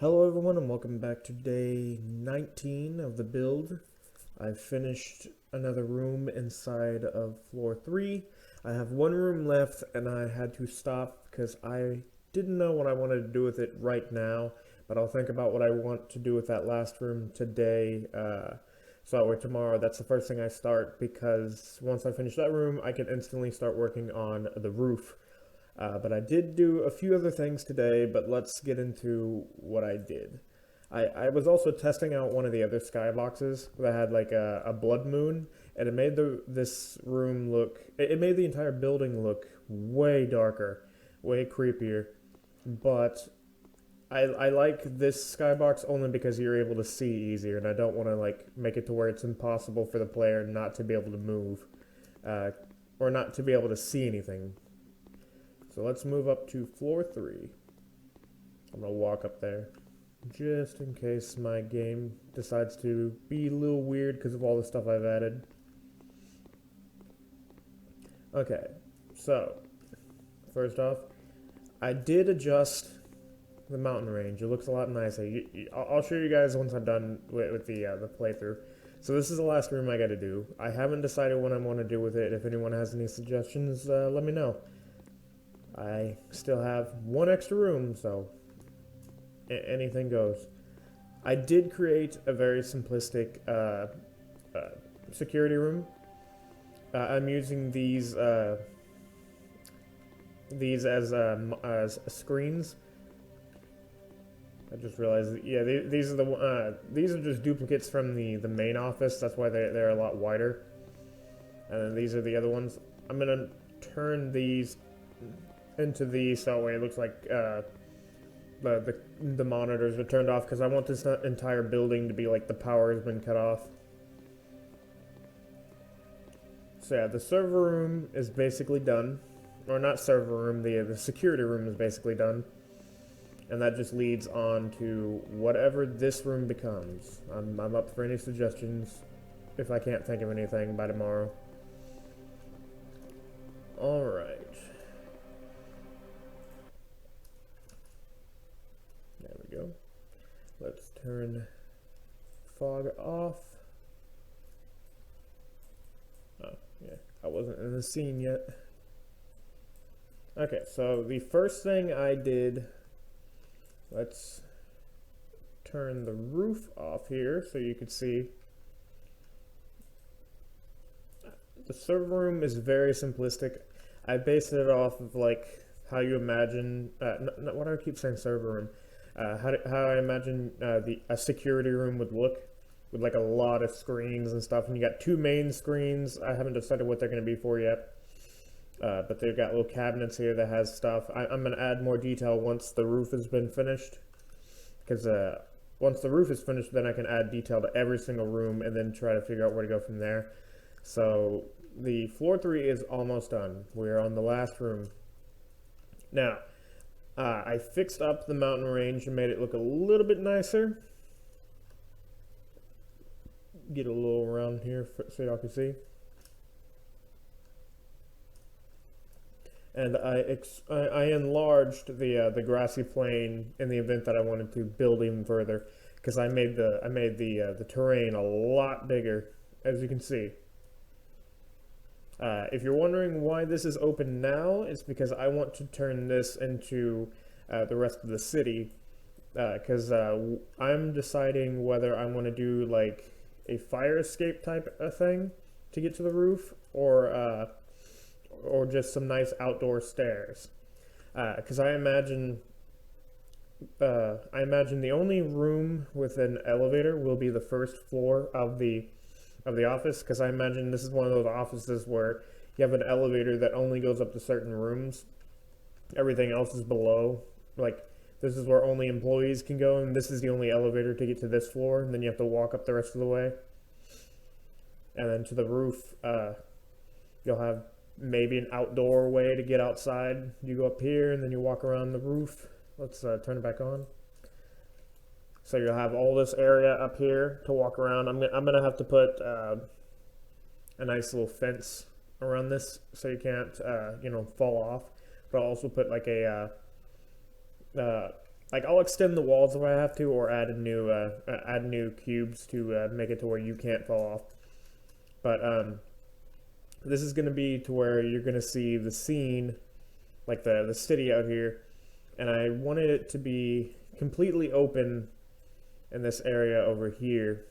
Hello everyone and welcome back to day 19 of the build. I finished another room inside of floor 3. I have one room left and I had to stop because I didn't know what I wanted to do with it right now, but I'll think about what I want to do with that last room today. So that way tomorrow that's the first thing I start, because once I finish that room I can instantly start working on the roof. But I did do a few other things today, but let's get into what I did. I was also testing out one of the other skyboxes that had like a blood moon, and it made this room look, it made the entire building look way darker, way creepier. But I like this skybox only because you're able to see easier, and I don't want to like make it to where it's impossible for the player not to be able to move, or not to be able to see anything. So let's move up to floor 3. I'm going to walk up there, just in case my game decides to be a little weird because of all the stuff I've added. Okay, so, first off, I did adjust the mountain range. It looks a lot nicer. I'll show you guys once I'm done with the playthrough. So this is the last room I got to do. I haven't decided what I want to do with it. If anyone has any suggestions, let me know. I still have one extra room, so anything goes. I did create a very simplistic security room. I'm using these as screens. I just realized, yeah, these are just duplicates from the main office. That's why they're a lot wider. And then these are the other ones. I'm gonna turn these into these, so that way it looks like the monitors are turned off, because I want this entire building to be like the power has been cut off. So yeah, the server room is basically done, or not server room, the security room is basically done, and that just leads on to whatever this room becomes. I'm up for any suggestions if I can't think of anything by tomorrow. Alright. There we go. Let's turn fog off. Oh, yeah, I wasn't in the scene yet. Okay, so the first thing I did, let's turn the roof off here so you can see. The server room is very simplistic. I based it off of like how you imagine, why do I keep saying server room? How I imagine a security room would look, with like a lot of screens and stuff. And you got two main screens. I haven't decided what they're going to be for yet, but they've got little cabinets here that has stuff. I'm going to add more detail once the roof has been finished, because once the roof is finished, then I can add detail to every single room and then try to figure out where to go from there. So the floor 3 is almost done. We're on the last room now. I fixed up the mountain range and made it look a little bit nicer. Get a little around here so y'all can see. And I enlarged the grassy plain in the event that I wanted to build even further, because I made the terrain a lot bigger, as you can see. If you're wondering why this is open now, it's because I want to turn this into the rest of the city, because I'm deciding whether I want to do like a fire escape type of thing to get to the roof, or just some nice outdoor stairs. Because I imagine the only room with an elevator will be the first floor of the office, because I imagine this is one of those offices where you have an elevator that only goes up to certain rooms. Everything else is below. Like, this is where only employees can go, and this is the only elevator to get to this floor, and then you have to walk up the rest of the way. And then to the roof, you'll have maybe an outdoor way to get outside. You go up here, and then you walk around the roof. Let's turn it back on. So you'll have all this area up here to walk around. I'm gonna have to put a nice little fence around this so you can't fall off. But I'll also put like a like I'll extend the walls if I have to, or add new cubes to make it to where you can't fall off. But this is gonna be to where you're gonna see the scene, like the city out here, and I wanted it to be completely open in this area over here.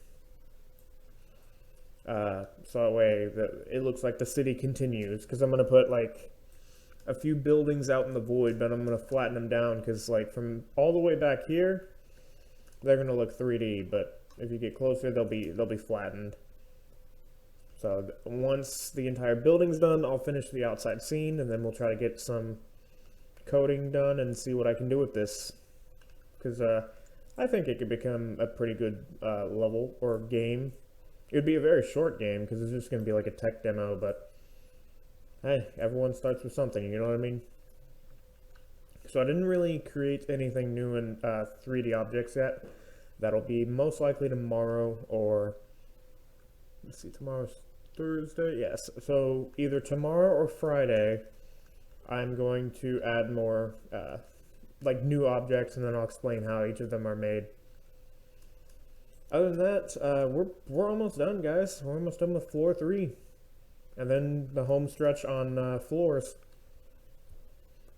So that way it looks like the city continues, because I'm gonna put like a few buildings out in the void, but I'm gonna flatten them down because like from all the way back here, they're gonna look 3D, but if you get closer, they'll be flattened. So once the entire building's done, I'll finish the outside scene, and then we'll try to get some coding done and see what I can do with this. Because I think it could become a pretty good level or game. It would be a very short game because it's just going to be like a tech demo, but hey, everyone starts with something, you know what I mean? So I didn't really create anything new in 3D objects yet. That'll be most likely tomorrow, or let's see, tomorrow's Thursday? Yes, so either tomorrow or Friday, I'm going to add more like new objects, and then I'll explain how each of them are made. Other than that, we're almost done, guys. We're almost done with floor 3, and then the home stretch on floors,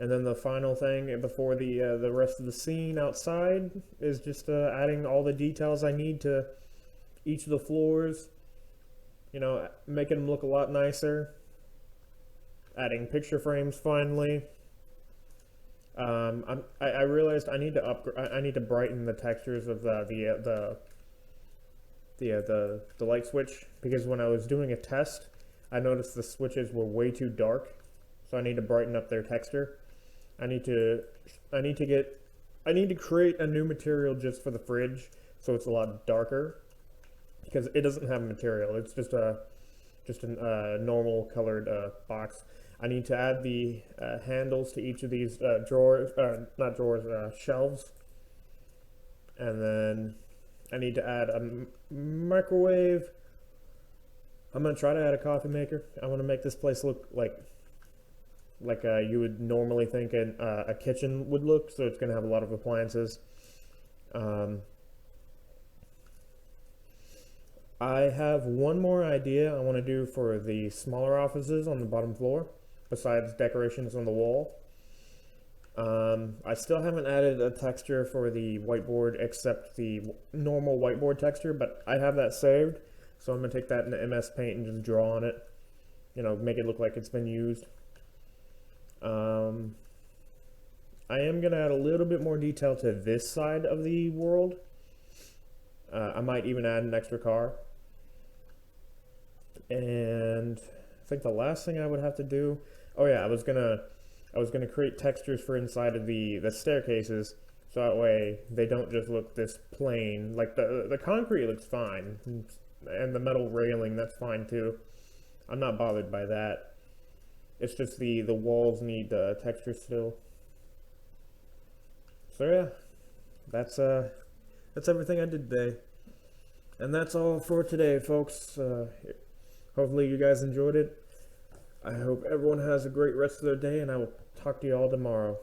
and then the final thing before the rest of the scene outside is just adding all the details I need to each of the floors. You know, making them look a lot nicer. Adding picture frames finally. I realized I need to brighten the textures of the light switch, because when I was doing a test, I noticed the switches were way too dark, so I need to brighten up their texture. I need to create a new material just for the fridge, so it's a lot darker, because it doesn't have material. It's just a normal colored box. I need to add the handles to each of these shelves, and then I need to add a microwave. I'm gonna try to add a coffee maker. I want to make this place look like you would normally think a kitchen would look, so it's gonna have a lot of appliances. I have one more idea I want to do for the smaller offices on the bottom floor, besides decorations on the wall. I still haven't added a texture for the whiteboard except the normal whiteboard texture, but I have that saved, so I'm going to take that into MS Paint and just draw on it, you know, make it look like it's been used. I am going to add a little bit more detail to this side of the world. I might even add an extra car. And I think the last thing I would have to do, oh yeah, I was gonna create textures for inside of the staircases, so that way they don't just look this plain. Like the concrete looks fine, and the metal railing, that's fine too. I'm not bothered by that. It's just the walls need texture still. So yeah, that's everything I did today, and that's all for today, folks. Hopefully you guys enjoyed it. I hope everyone has a great rest of their day, and I will talk to you all tomorrow.